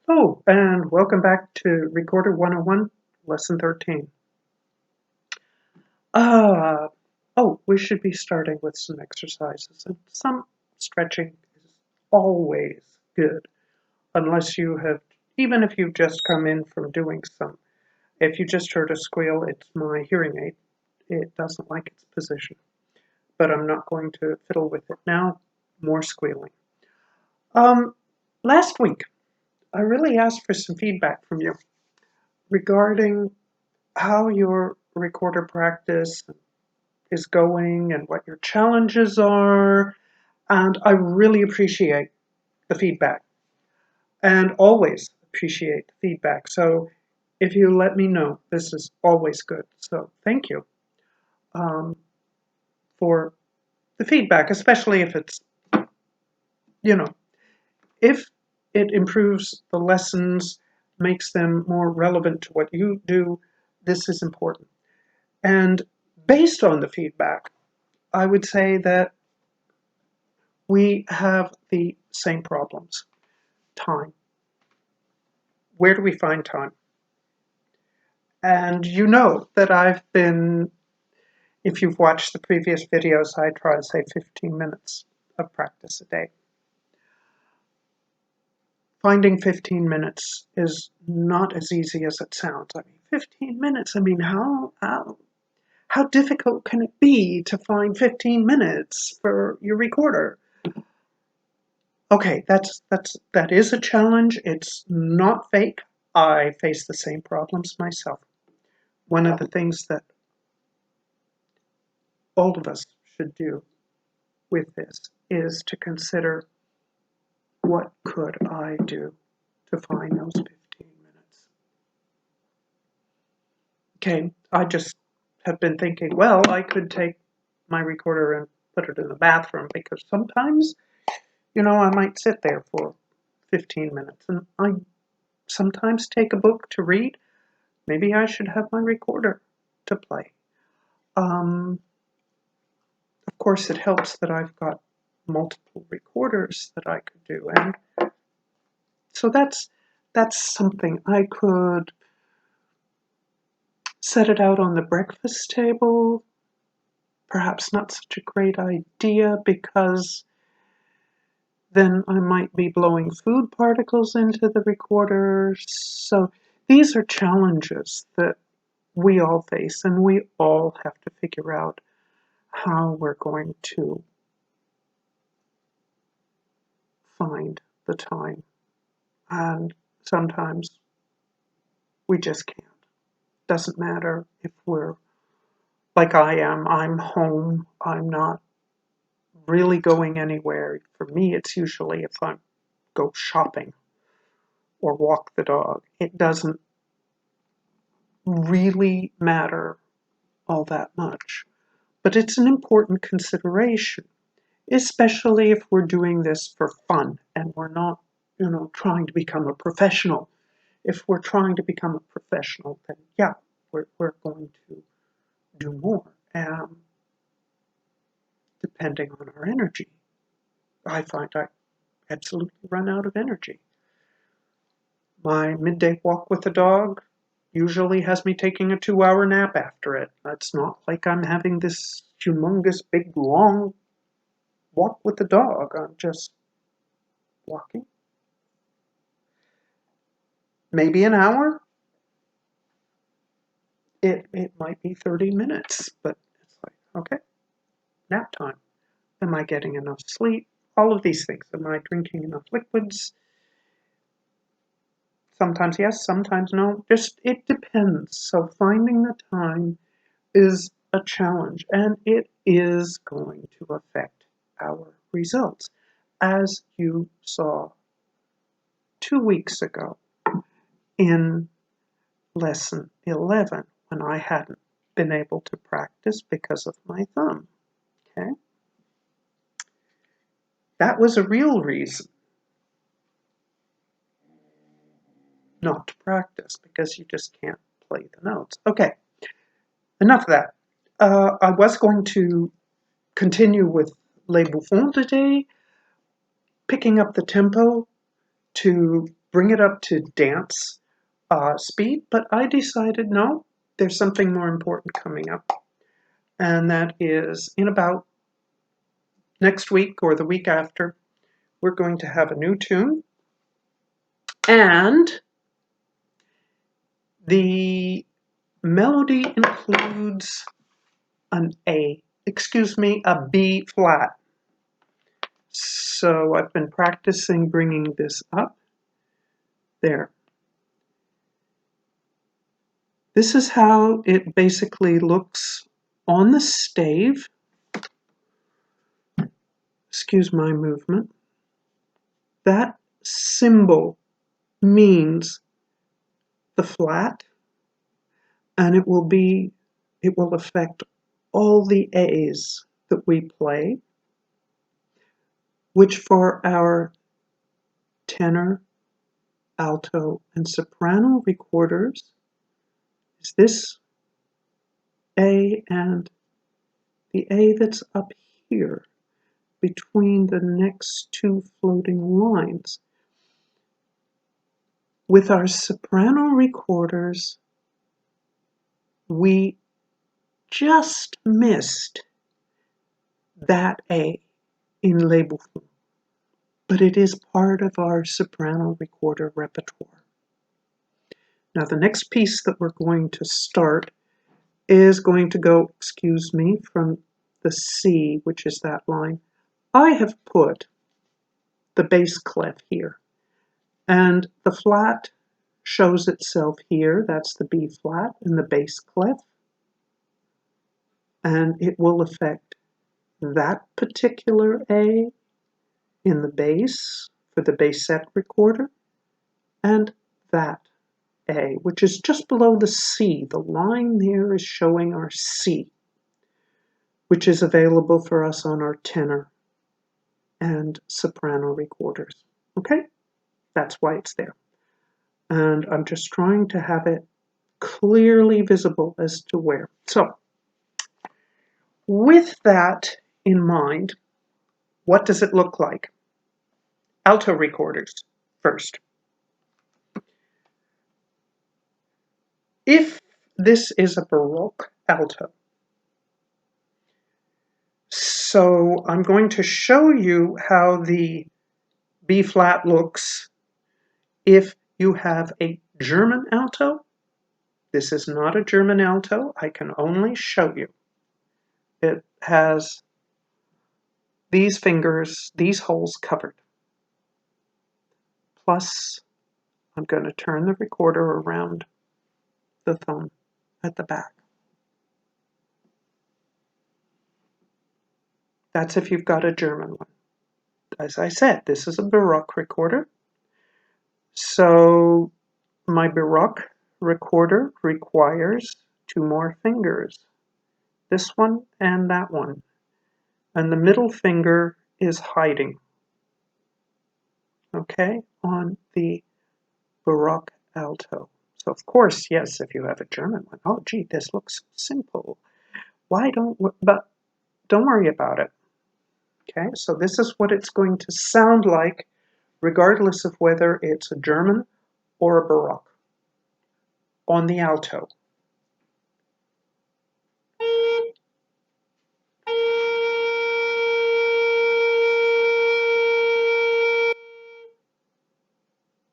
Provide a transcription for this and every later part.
Oh, and welcome back to Recorder 101, Lesson 13. Uh, we should be starting with some exercises, and some stretching is always good, unless you have, even if you've just come in from doing some. If you just heard a squeal, it's my hearing aid. It doesn't like its position, but I'm not going to fiddle with it now. More squealing. Um, Last week, I really asked for some feedback from you regarding how your recorder practice is going and what your challenges are. And I really appreciate the feedback and always appreciate the feedback. So if you let me know, this is always good. So thank you um, for the feedback, especially if it's, you know, if it improves the lessons, makes them more relevant to what you do, this is important. And based on the feedback, I would say that we have the same problems. Time. Where do we find time? And you know that I've been, if you've watched the previous videos, I try to say 15 minutes of practice a day. Finding 15 minutes is not as easy as it sounds. I mean, 15 minutes, I mean, how difficult can it be to find 15 minutes for your recorder? Okay, that is a challenge. It's not fake. I face the same problems myself. One of the things that all of us should do with this is to consider, what could I do to find those 15 minutes? Okay, I just have been thinking, well, I could take my recorder and put it in the bathroom because sometimes, I might sit there for 15 minutes and I sometimes take a book to read. Maybe I should have my recorder to play. Of course, it helps that I've got multiple recorders that I could do, and so that's something I could set it out on the breakfast table. Perhaps not such a great idea because then I might be blowing food particles into the recorder. So these are challenges that we all face, and we all have to figure out how we're going to find the time. And sometimes we just can't. Doesn't matter if we're like I am, I'm home, I'm not really going anywhere. For me, it's usually if I go shopping or walk the dog. It doesn't really matter all that much. But it's an important consideration, especially if we're doing this for fun and we're not, trying to become a professional. If we're trying to become a professional, then yeah, we're going to do more, depending on our energy. I find I absolutely run out of energy. My midday walk with the dog usually has me taking a 2-hour nap after it. It's not like I'm having this humongous, big, long walk with the dog. I'm just walking. Maybe an hour. It might be 30 minutes, but it's like, okay, nap time. Am I getting enough sleep? All of these things. Am I drinking enough liquids? Sometimes yes, sometimes no. Just, it depends. So finding the time is a challenge, and it is going to affect our results. As you saw 2 weeks ago in lesson 11, when I hadn't been able to practice because of my thumb. Okay? That was a real reason not to practice, because you just can't play the notes. Okay, enough of that. I was going to continue with Les Bouffons today, picking up the tempo to bring it up to dance speed, but I decided no, there's something more important coming up. And that is in about next week or the week after, we're going to have a new tune. And the melody includes a B flat. So I've been practicing bringing this up. There. This is how it basically looks on the stave. Excuse my movement. That symbol means the flat, and it will affect all the A's that we play, which for our tenor, alto, and soprano recorders is this A and the A that's up here between the next two floating lines. With our soprano recorders, we just missed that A in Les Bouffons, but it is part of our soprano recorder repertoire. Now the next piece that we're going to start is going to go, excuse me, from the C, which is that line. I have put the bass clef here, and the flat shows itself here. That's the B flat and the bass clef, and it will affect that particular A in the bass for the bassette recorder, and that A, which is just below the C. The line there is showing our C, which is available for us on our tenor and soprano recorders. Okay? That's why it's there. And I'm just trying to have it clearly visible as to where. So, with that in mind, what does it look like? Alto recorders first. If this is a Baroque alto, so I'm going to show you how the B flat looks if you have a German alto. This is not a German alto. I can only show you. It has these fingers, these holes covered. Plus, I'm going to turn the recorder around the thumb at the back. That's if you've got a German one. As I said, this is a Baroque recorder. So my Baroque recorder requires two more fingers. This one and that one. And the middle finger is hiding. Okay, on the Baroque alto. So of course, yes, if you have a German one, oh gee, this looks simple. But don't worry about it. Okay, so this is what it's going to sound like, regardless of whether it's a German or a Baroque. On the alto.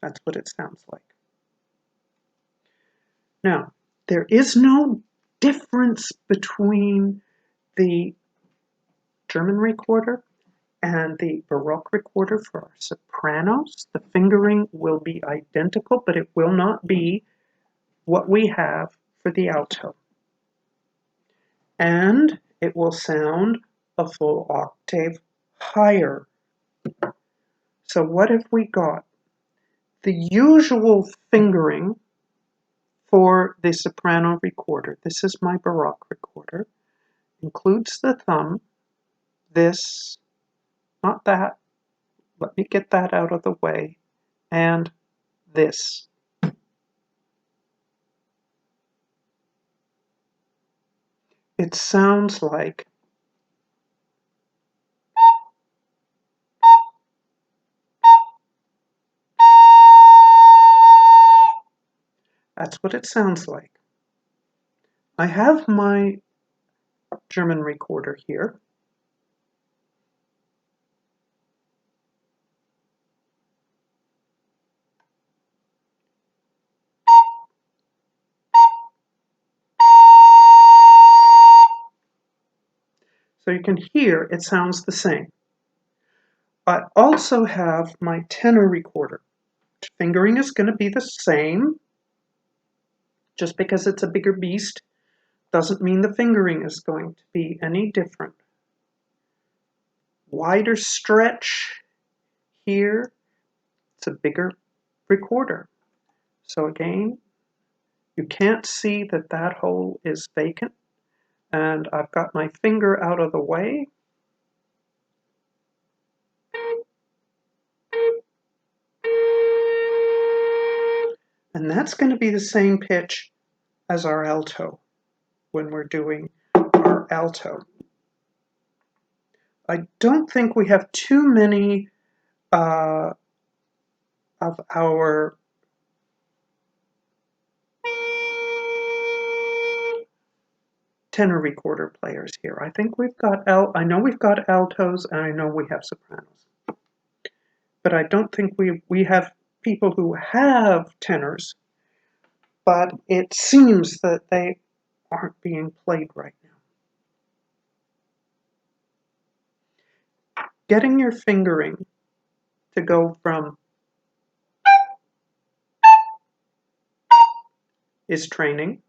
That's what it sounds like. Now, there is no difference between the German recorder and the Baroque recorder for our sopranos. The fingering will be identical, but it will not be what we have for the alto. And it will sound a full octave higher. So what have we got? The usual fingering for the soprano recorder, this is my Baroque recorder, includes the thumb, this, not that, let me get that out of the way, and this. It sounds like That's what it sounds like. I have my German recorder here. So you can hear it sounds the same. I also have my tenor recorder. Fingering is going to be the same. Just because it's a bigger beast doesn't mean the fingering is going to be any different. Wider stretch here, it's a bigger recorder. So again, you can't see that that hole is vacant, and I've got my finger out of the way. And that's going to be the same pitch as our alto when we're doing our alto. I don't think we have too many of our tenor recorder players here. I think we've got I know we've got altos and I know we have sopranos. But I don't think we have people who have tenors, but it seems that they aren't being played right now. Getting your fingering to go from is training.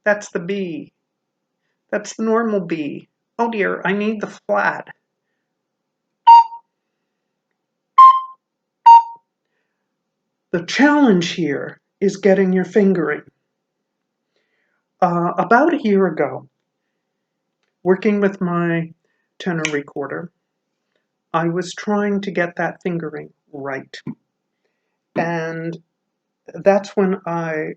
That's the B. That's the normal B. Oh dear, I need the flat. The challenge here is getting your fingering. About a year ago, working with my tenor recorder, I was trying to get that fingering right. And that's when I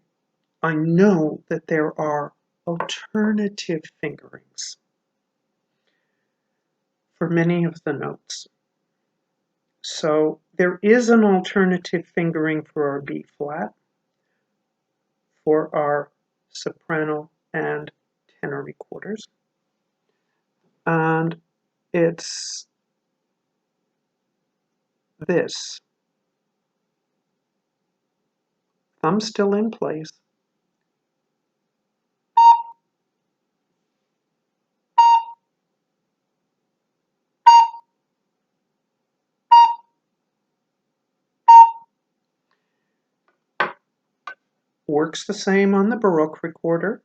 know that there are alternative fingerings for many of the notes. So there is an alternative fingering for our B flat, for our soprano and tenor recorders. And it's this. Thumb still in place. Works the same on the Baroque recorder.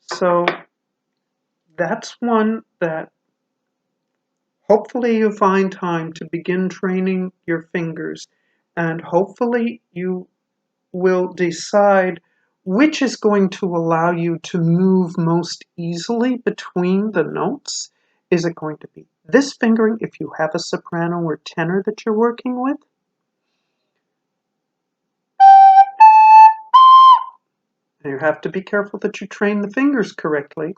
So that's one that hopefully you find time to begin training your fingers, and hopefully you will decide which is going to allow you to move most easily between the notes. Is it going to be this fingering if you have a soprano or tenor that you're working with? And you have to be careful that you train the fingers correctly.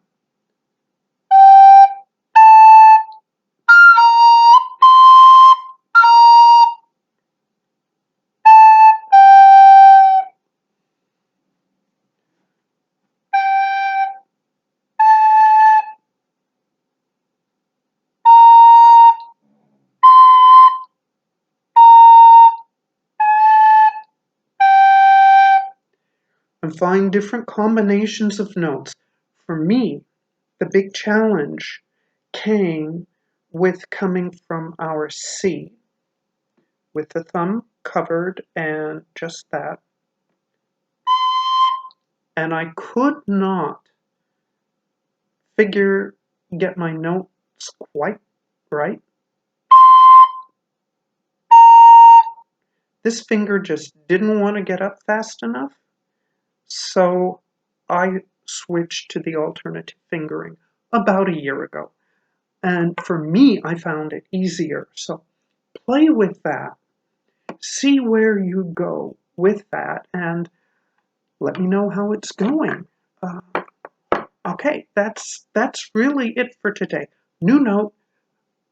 And find different combinations of notes. For me, the big challenge came with coming from our C, with the thumb covered and just that. And I could not get my notes quite right. This finger just didn't want to get up fast enough. So I switched to the alternative fingering about a year ago. And for me, I found it easier. So play with that. See where you go with that and let me know how it's going. Okay, that's really it for today. New note,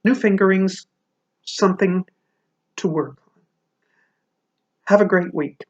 new fingerings, something to work on. Have a great week.